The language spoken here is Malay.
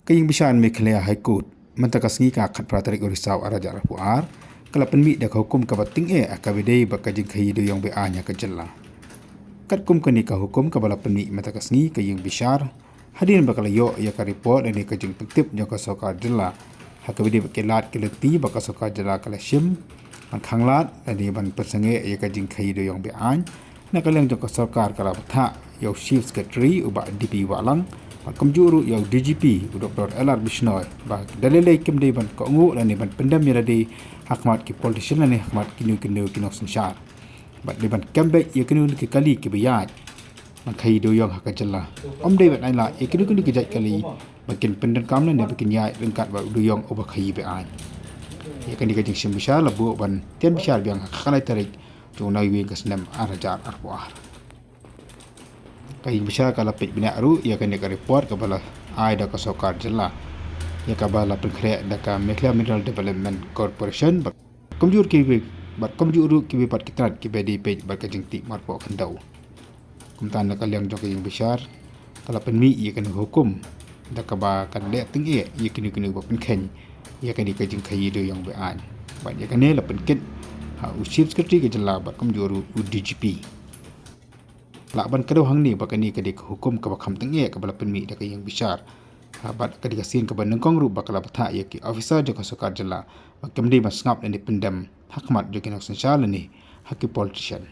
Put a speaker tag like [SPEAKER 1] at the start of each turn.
[SPEAKER 1] Kaying bisyaan Meghalaya High Court mentakasngi ka khat pratarik Risau Araja Rapuar kala penmi dak hukum ka bating akabide bakajing khayido yang be anya ka jella. Kat kum kani ka hukum ka bala penmi mentakasngi kaying bisyar hadin bakal yo ya ka report dan kajing pentip nya ka sokar jella. Hakabide bakelat keleti bakal sokar jella kala shim man khanglat dan ban persange ya kajing khayido yang be an na kalang ka sokar kala batha yo chief secretary uba DP walang Kamjuru yang DGP Dr. LR Bisnoy bah dalilai kemde ban kongu dan ban pendam mirade hakmat ki politician ne hakmat kinu sensyar bat ban kembek ya kinu ke kali ke bayat man khai do yang hakajalla omde ban aila ya kinu ke jat kali makin pendan kamna ne bikin ya lengkat ba do yang oba khai be an ya kan dikajing simbisha labu ban tian bisyar biang khalai tarik tunai wi kasnam arajar arwah kaying besar kala pek bina aru ia kan deka report kepala ai da kasokar jella ia kabala perkre da ka Meghalaya Mineral Development Corporation komjur ki pat kitrat ki bedi pej bar kajing ti marpo khandau kumtan da kalyang jok kaying besar kala penmi ia kan hukum da ka ba kan le ting ia kini ba penken ia kan dikajing khayido yang be an ba ia kan ne la penken ha chief secretary ke jella ba komjur DGP Lakban kedau hang ni bakani kedik hukum ke bakham tengye ke bala penmi dak yang besar. Habat kedik asin ke banengkong ru bakala batha ya ki officer jaka sokar jela. Bakam di mas ngap ni pendam hakmat jokin sensyal ni hakki politician.